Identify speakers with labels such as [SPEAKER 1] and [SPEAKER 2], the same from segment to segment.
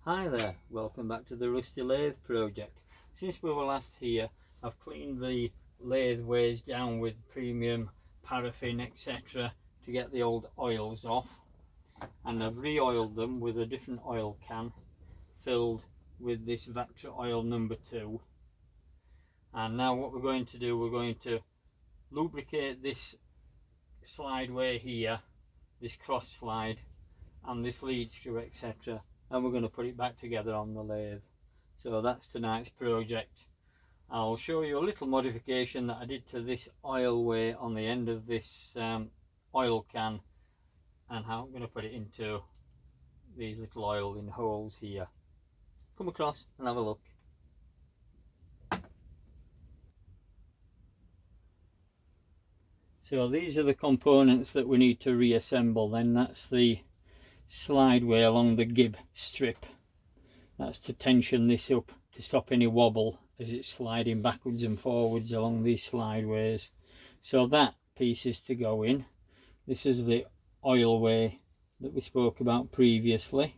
[SPEAKER 1] Hi there, welcome back to the Rusty Lathe project. Since we were last here, I've cleaned the lathe ways down with premium paraffin etc. to get the old oils off, and I've re-oiled them with a different oil can filled with this Vector oil number 2. And now what we're going to do, we're going to lubricate this slideway here, this cross slide, and this lead screw etc., and we're going to put it back together on the lathe. So that's tonight's project. I'll show you a little modification that I did to this oil way on the end of this oil can, and how I'm going to put it into these little oil in holes here. Come across and have a look. So these are the components that we need to reassemble then. That's the slideway along the gib strip. That's to tension this up to stop any wobble as it's sliding backwards and forwards along these slideways. So that piece is to go in. This is the oil way that we spoke about previously.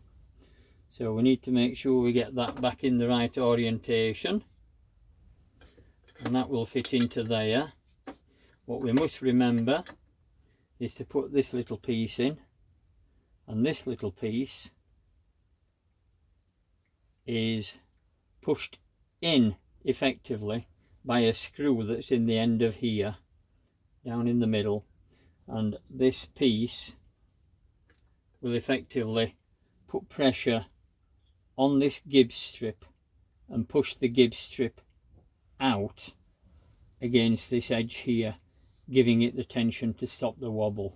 [SPEAKER 1] So we need to make sure we get that back in the right orientation, and that will fit into there. What we must remember is to put this little piece in, and this little piece is pushed in effectively by a screw that's in the end of here, down in the middle, and this piece will effectively put pressure on this gib strip and push the gib strip out against this edge here, giving it the tension to stop the wobble.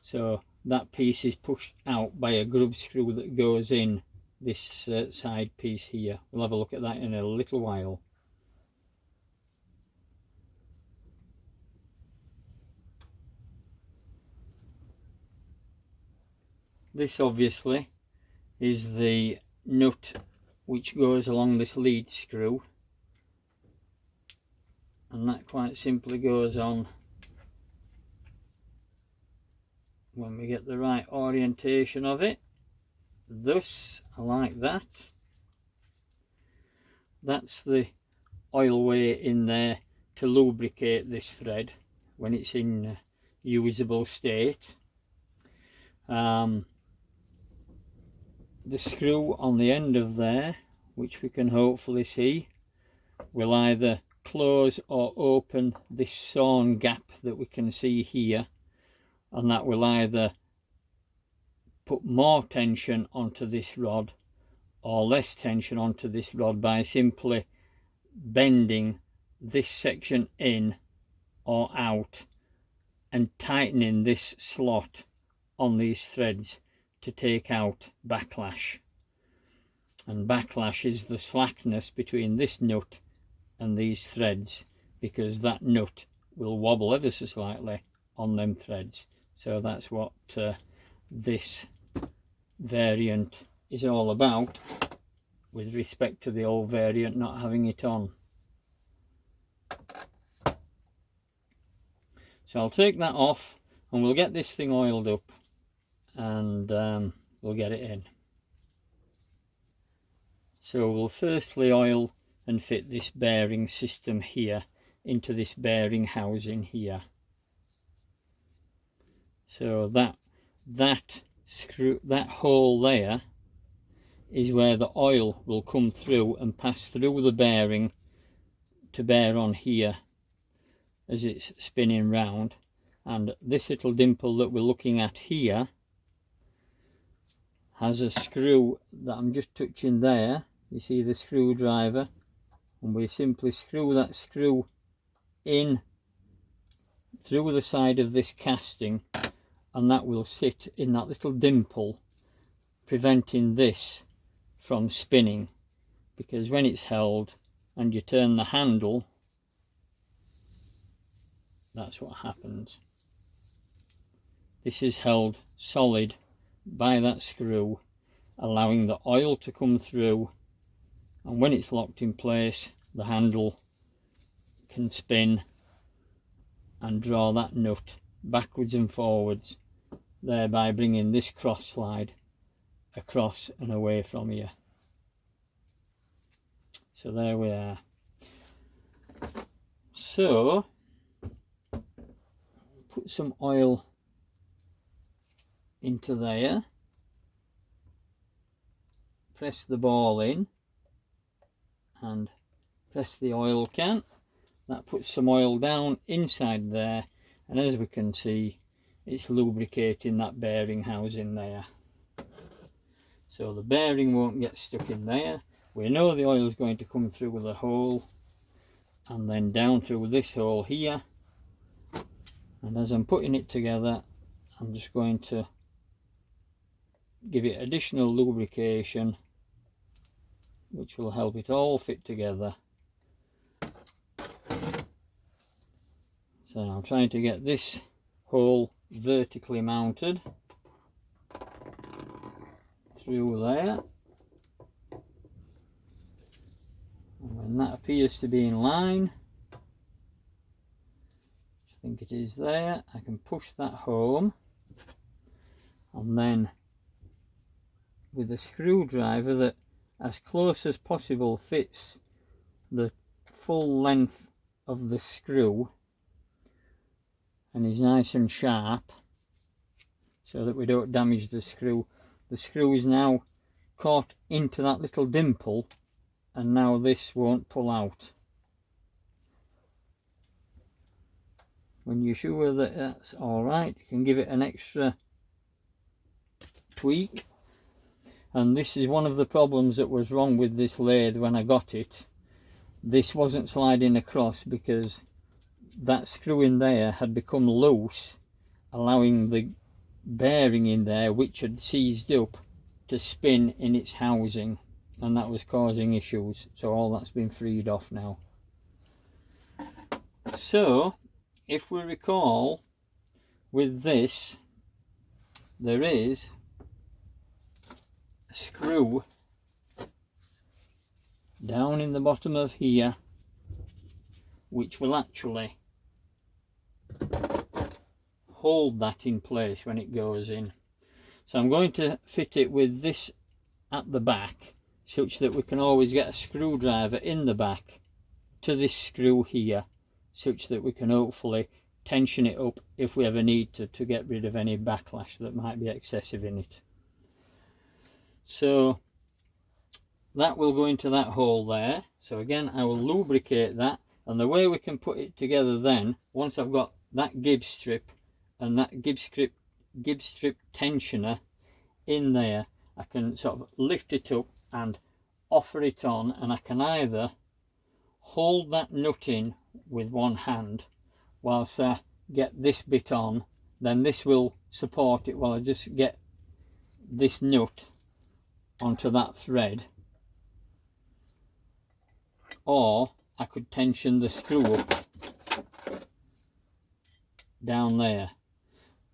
[SPEAKER 1] So that piece is pushed out by a grub screw that goes in this side piece here. We'll have a look at that in a little while. This obviously is the nut which goes along this lead screw, and that quite simply goes on when we get the right orientation of it, thus, like that. That's the oil way in there to lubricate this thread when it's in usable state. The screw on the end of there, which we can hopefully see, will either close or open this sawn gap that we can see here, and that will either put more tension onto this rod or less tension onto this rod by simply bending this section in or out and tightening this slot on these threads to take out backlash. And backlash is the slackness between this nut and these threads, because that nut will wobble ever so slightly on them threads. So that's what this variant is all about, with respect to the old variant not having it on. So I'll take that off and we'll get this thing oiled up, and we'll get it in. So we'll firstly oil and fit this bearing system here into this bearing housing here. So that screw, that hole there, is where the oil will come through and pass through the bearing to bear on here as it's spinning round. And this little dimple that we're looking at here has a screw that I'm just touching there. You see the screwdriver, and we simply screw that screw in through the side of this casting, and that will sit in that little dimple, preventing this from spinning, because when it's held and you turn the handle, that's what happens. This is held solid by that screw, allowing the oil to come through, and when it's locked in place, the handle can spin and draw that nut backwards and forwards, thereby bringing this cross slide across and away from here. So there we are. So put some oil into there, press the ball in and press the oil can. That puts some oil down inside there, and as we can see, it's lubricating that bearing housing there, so the bearing won't get stuck in there. We know the oil is going to come through the hole and then down through this hole here, and as I'm putting it together, I'm just going to give it additional lubrication, which will help it all fit together. So I'm trying to get this hole vertically mounted through there, and when that appears to be in line, I think it is there, I can push that home, and then with a screwdriver that as close as possible fits the full length of the screw and is nice and sharp so that we don't damage the screw. The screw is now caught into that little dimple, and now this won't pull out. When you're sure that that's alright, you can give it an extra tweak. And this is one of the problems that was wrong with this lathe when I got it. This wasn't sliding across because that screw in there had become loose, allowing the bearing in there, which had seized up, to spin in its housing, and that was causing issues. So all that's been freed off now. So if we recall, with this there is a screw down in the bottom of here which will actually hold that in place when it goes in. So I'm going to fit it with this at the back, such that we can always get a screwdriver in the back to this screw here, such that we can hopefully tension it up if we ever need to get rid of any backlash that might be excessive in it. So that will go into that hole there. So again, I will lubricate that, and the way we can put it together then, once I've got that gib strip and that gib strip tensioner in there, I can sort of lift it up and offer it on, and I can either hold that nut in with one hand whilst I get this bit on, then this will support it while I just get this nut onto that thread, or I could tension the screw up down there.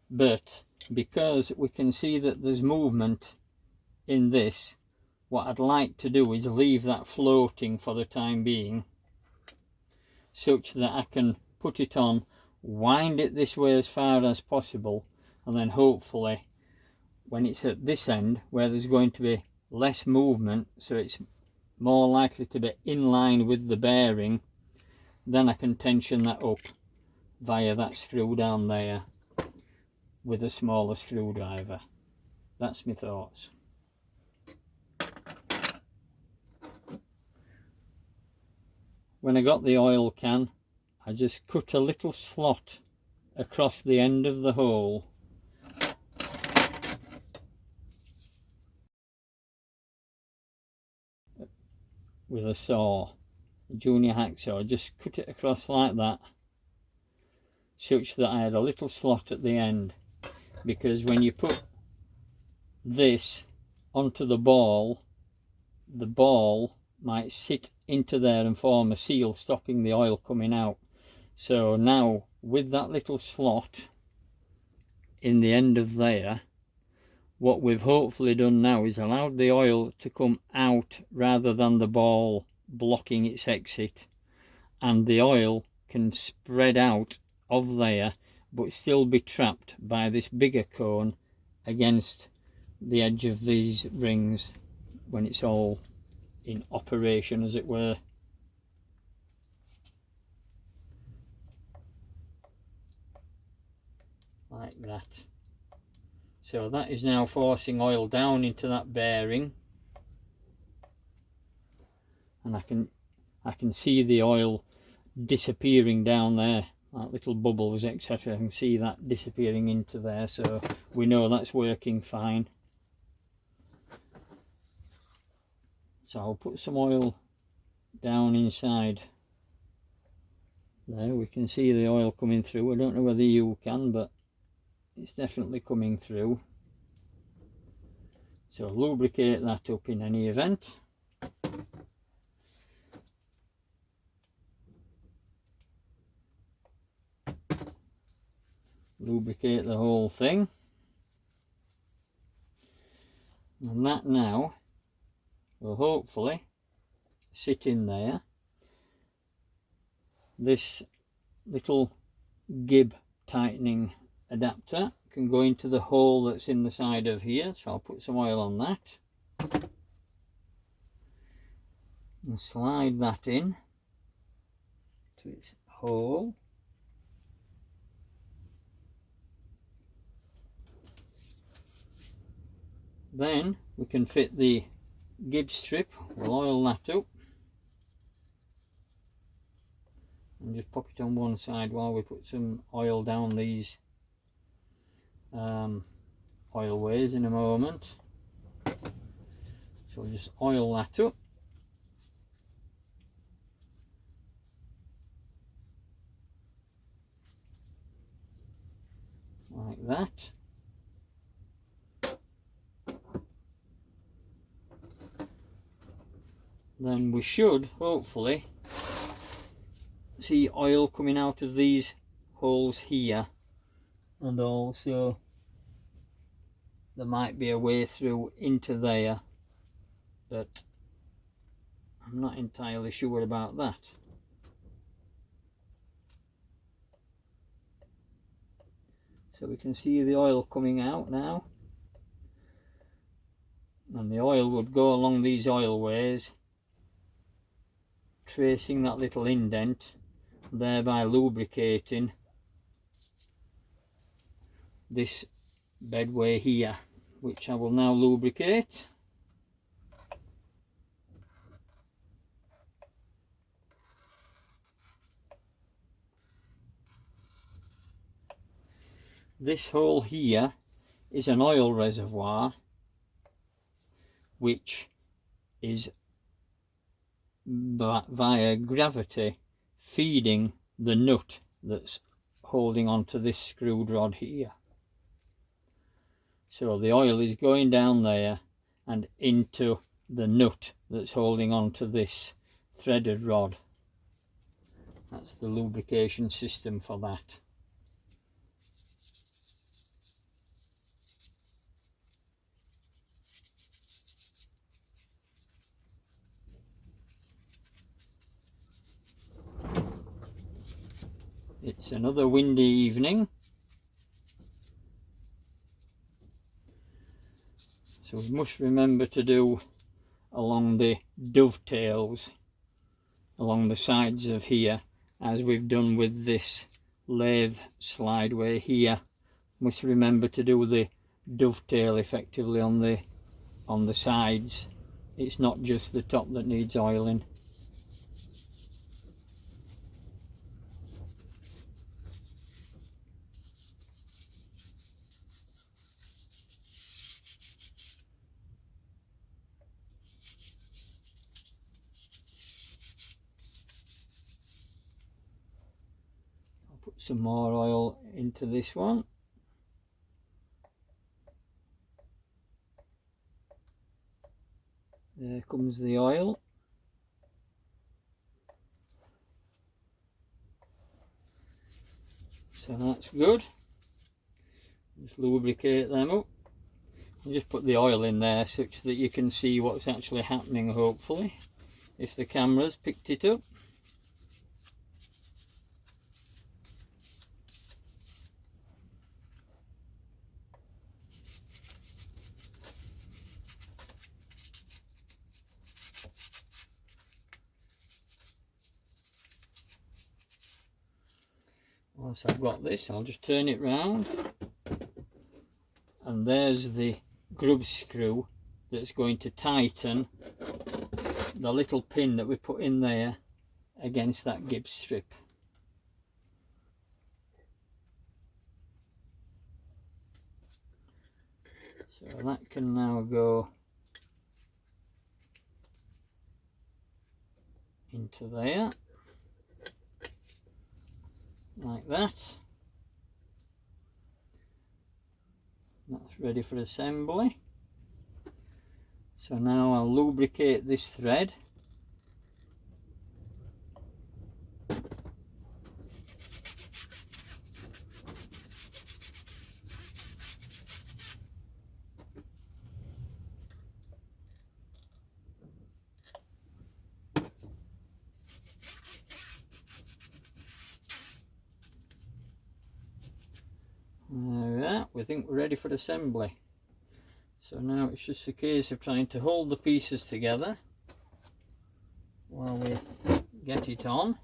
[SPEAKER 1] But because we can see that there's movement in this, what I'd like to do is leave that floating for the time being, such that I can put it on, wind it this way as far as possible, and then hopefully when it's at this end where there's going to be less movement, so it's more likely to be in line with the bearing, then I can tension that up via that screw down there with a smaller screwdriver. That's my thoughts. When I got the oil can, I just cut a little slot across the end of the hole with a saw, a junior hacksaw. Just cut it across like that, such that I had a little slot at the end, because when you put this onto the ball might sit into there and form a seal, stopping the oil coming out. So now with that little slot in the end of there, what we've hopefully done now is allowed the oil to come out rather than the ball blocking its exit, and the oil can spread out of there but still be trapped by this bigger cone against the edge of these rings when it's all in operation, as it were. Like that. So that is now forcing oil down into that bearing, and I can see the oil disappearing down there, like little bubbles, etc. I can see that disappearing into there, so we know that's working fine. So I'll put some oil down inside there. We can see the oil coming through. I don't know whether you can, but it's definitely coming through. So lubricate that up in any event. Lubricate the whole thing. And that now will hopefully sit in there. This little gib tightening adapter can go into the hole that's in the side of here, so I'll put some oil on that and slide that in to its hole. Then we can fit the gib strip. We'll oil that up and just pop it on one side while we put some oil down these oil ways in a moment. So we'll just oil that up. Like that. Then we should hopefully see oil coming out of these holes here, and also there might be a way through into there, but I'm not entirely sure about that. So we can see the oil coming out now, and the oil would go along these oil ways, tracing that little indent, thereby lubricating this bedway here, which I will now lubricate. This hole here is an oil reservoir which is via gravity feeding the nut that's holding on to this screwed rod here. So the oil is going down there and into the nut that's holding on to this threaded rod. That's the lubrication system for that. It's another windy evening, so we must remember to do along the dovetails along the sides of here, as we've done with this lathe slideway here. Must remember to do the dovetail effectively on the sides. It's not just the top that needs oiling. Put some more oil into this one. There comes the oil. So that's good. Just lubricate them up. And just put the oil in there such that you can see what's actually happening, hopefully, if the camera's picked it up. Once I've got this, I'll just turn it round, and there's the grub screw that's going to tighten the little pin that we put in there against that Gibbs strip. So that can now go into there, like that. That's ready for assembly. So now I'll lubricate this thread. There, we think we're ready for assembly. So now it's just a case of trying to hold the pieces together while we get it on.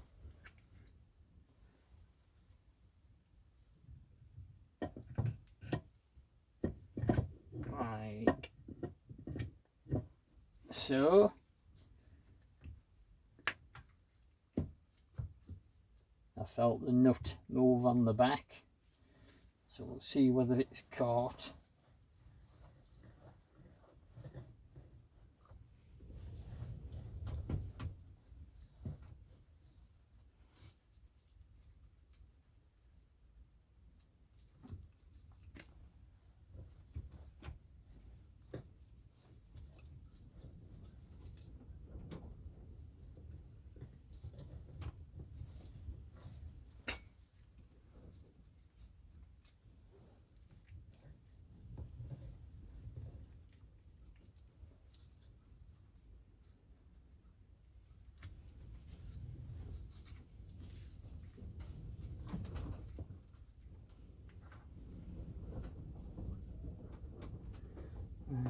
[SPEAKER 1] Like so. I felt the nut move on the back, so we'll see whether it's caught.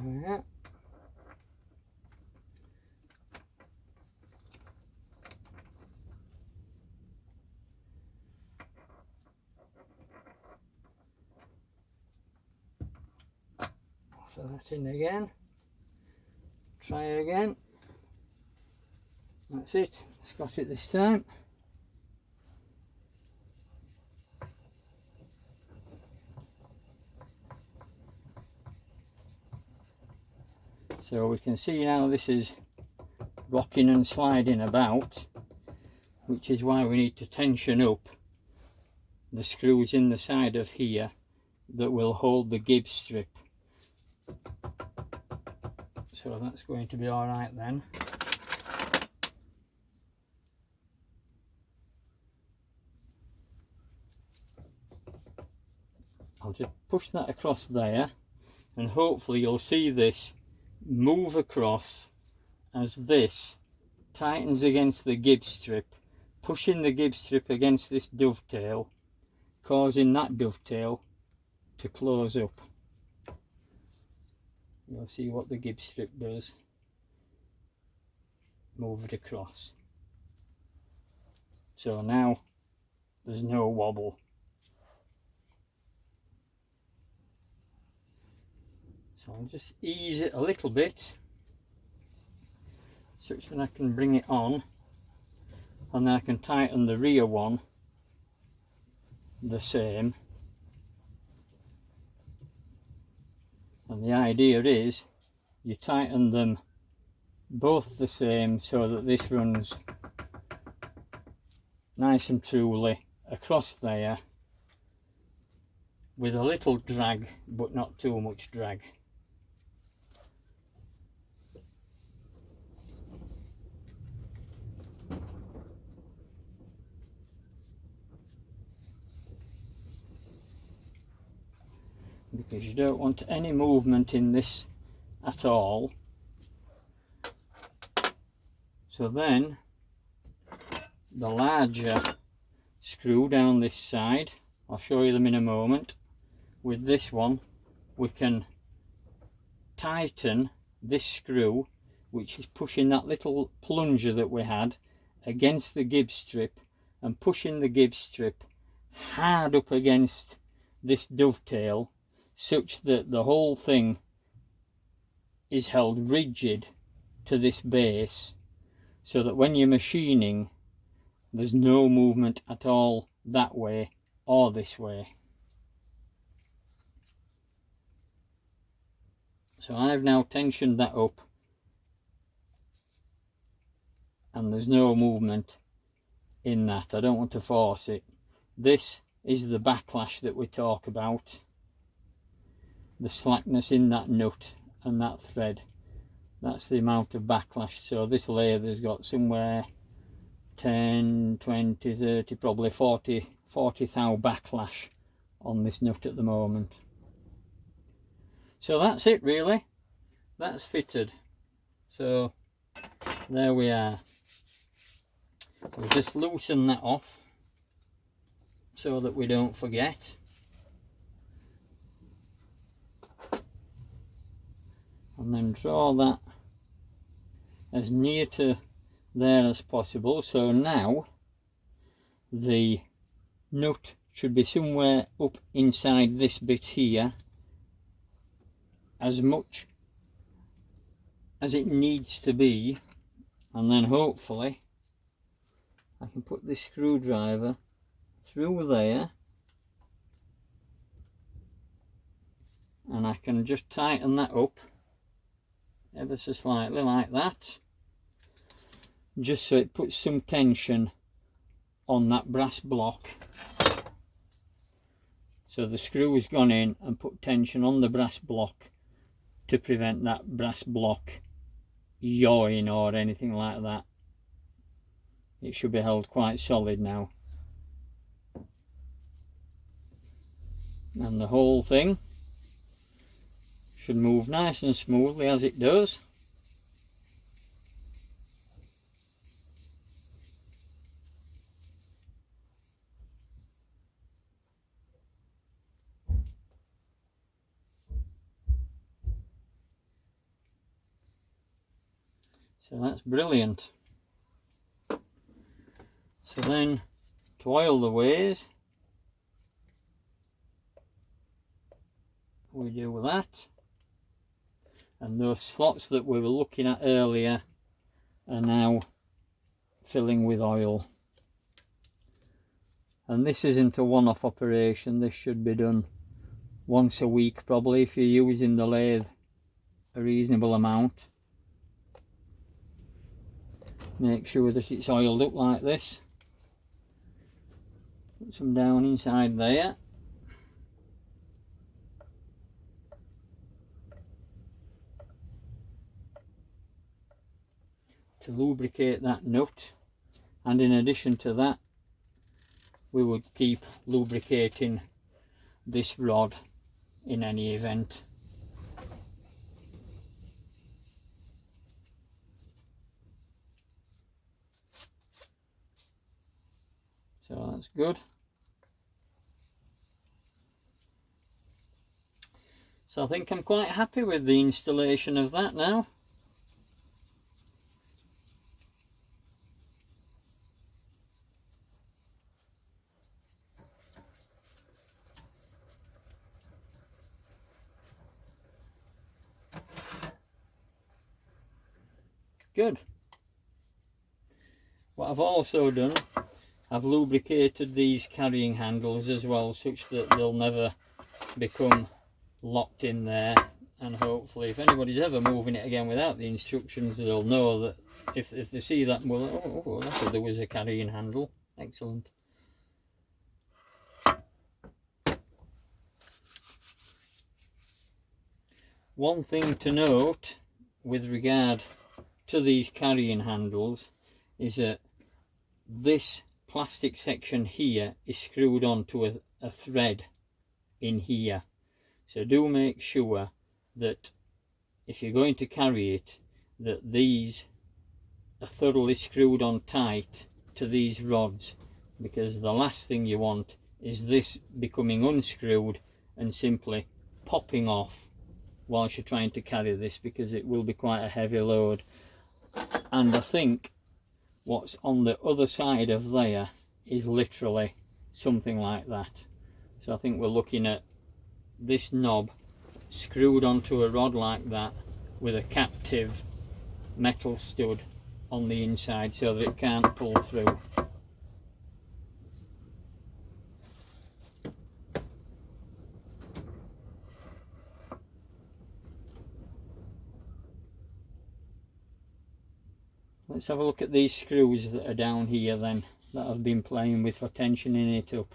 [SPEAKER 1] Yeah. Fill that in again. Try again. That's it. It's got it this time. So we can see now this is rocking and sliding about, which is why we need to tension up the screws in the side of here that will hold the Gibbs strip. So that's going to be all right then. I'll just push that across there, and hopefully you'll see this move across as this tightens against the Gibbs strip, pushing the Gibbs strip against this dovetail, causing that dovetail to close up. You'll see what the Gibbs strip does. Move it across. So now there's no wobble. So I'll just ease it a little bit such that I can bring it on, and then I can tighten the rear one the same. And the idea is you tighten them both the same so that this runs nice and truly across there with a little drag, but not too much drag. Because you don't want any movement in this at all. So then the larger screw down this side, I'll show you them in a moment. With this one we can tighten this screw, which is pushing that little plunger that we had against the Gibbs strip and pushing the Gibbs strip hard up against this dovetail such that the whole thing is held rigid to this base, so that when you're machining there's no movement at all that way or this way. So I've now tensioned that up and there's no movement in that. I don't want to force it. This is the backlash that we talk about, the slackness in that nut and that thread. That's the amount of backlash. So this lathe has got somewhere 10, 20, 30, probably 40 thou backlash on this nut at the moment. So that's it really, that's fitted. So there we are. We'll just loosen that off so that we don't forget. And then draw that as near to there as possible. So now the nut should be somewhere up inside this bit here, as much as it needs to be, and then hopefully I can put this screwdriver through there and I can just tighten that up ever so slightly like that, just so it puts some tension on that brass block. So the screw has gone in and put tension on the brass block to prevent that brass block yawing or anything like that. It should be held quite solid now. And the whole thing should move nice and smoothly as it does. So that's brilliant. So then to oil the ways, we do that, and those slots that we were looking at earlier are now filling with oil. And this isn't a one-off operation, this should be done once a week probably if you're using the lathe a reasonable amount. Make sure that it's oiled up like this. Put some down inside there. To lubricate that nut, and in addition to that we would keep lubricating this rod in any event. So that's good. So I think I'm quite happy with the installation of that now. Good. What I've also done, I've lubricated these carrying handles as well, such that they'll never become locked in there, and hopefully if anybody's ever moving it again without the instructions, they'll know that if they see that, well, oh, I thought there was a carrying handle. Excellent. One thing to note with regard to these carrying handles is that this plastic section here is screwed onto a thread in here. So do make sure that if you're going to carry it, that these are thoroughly screwed on tight to these rods, because the last thing you want is this becoming unscrewed and simply popping off whilst you're trying to carry this, because it will be quite a heavy load. And I think what's on the other side of there is literally something like that. So I think we're looking at this knob screwed onto a rod like that with a captive metal stud on the inside so that it can't pull through. Let's have a look at these screws that are down here then, that I've been playing with for tensioning it up.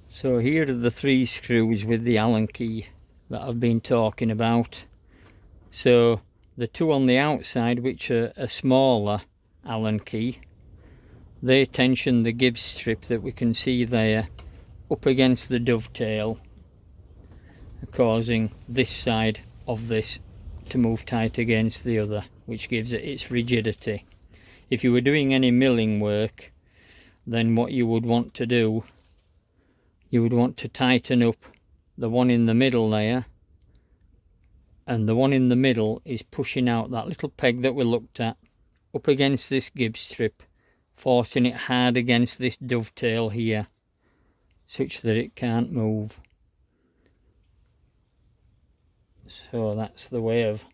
[SPEAKER 1] So here are the 3 screws with the Allen key that I've been talking about. So the 2 on the outside, which are a smaller Allen key, they tension the Gibbs strip that we can see there up against the dovetail, causing this side of this to move tight against the other, which gives it its rigidity. If you were doing any milling work, then what you would want to do, you would want to tighten up the one in the middle there, and the one in the middle is pushing out that little peg that we looked at up against this Gibbs strip, forcing it hard against this dovetail here such that it can't move. So that's the way of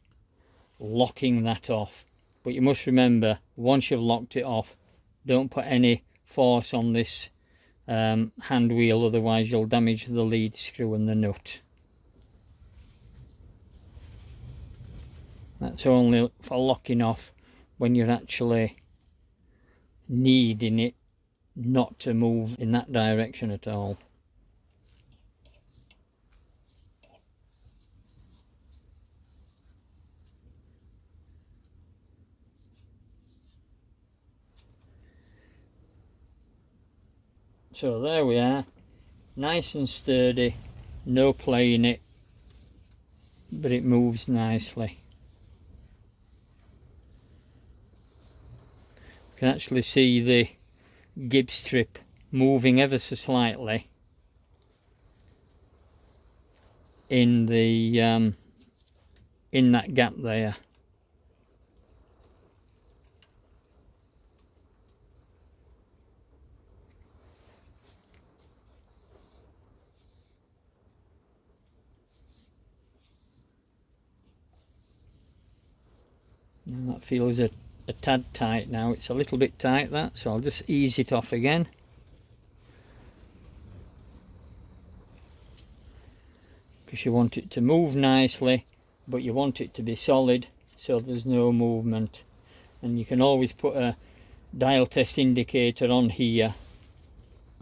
[SPEAKER 1] locking that off. But you must remember, once you've locked it off, don't put any force on this hand wheel, otherwise you'll damage the lead screw and the nut. That's only for locking off when you're actually needing it not to move in that direction at all. So there we are, nice and sturdy, no play in it, but it moves nicely. You can actually see the Gibbs strip moving ever so slightly in the in that gap there. And that feels a tad tight now. It's a little bit tight, that, so I'll just ease it off again. Because you want it to move nicely, but you want it to be solid so there's no movement. And you can always put a dial test indicator on here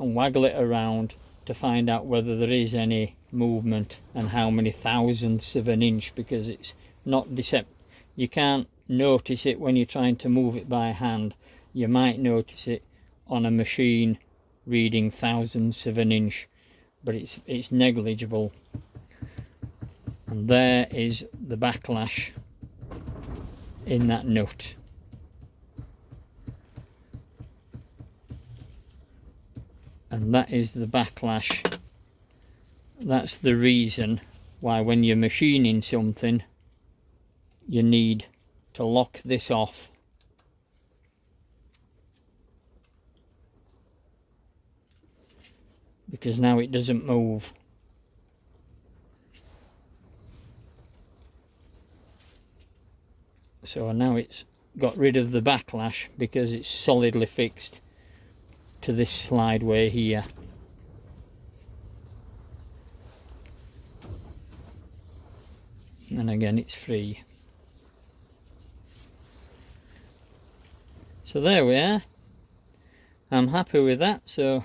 [SPEAKER 1] and waggle it around to find out whether there is any movement and how many thousandths of an inch, because it's not deceptive. You can't notice it when you're trying to move it by hand. You might notice it on a machine reading thousandths of an inch, but it's negligible. And there is the backlash in that nut. And that is the backlash. That's the reason why when you're machining something, you need to lock this off. Because now it doesn't move. So now it's got rid of the backlash because it's solidly fixed to this slideway here. And again, it's free. So there we are. I'm happy with that. So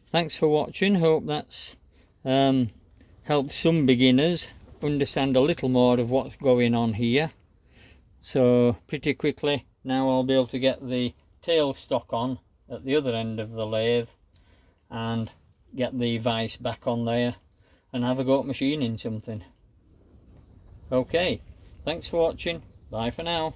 [SPEAKER 1] thanks for watching. Hope that's helped some beginners understand a little more of what's going on here. So pretty quickly now I'll be able to get the tail stock on at the other end of the lathe and get the vise back on there and have a go at machining something. Okay, thanks for watching. Bye for now.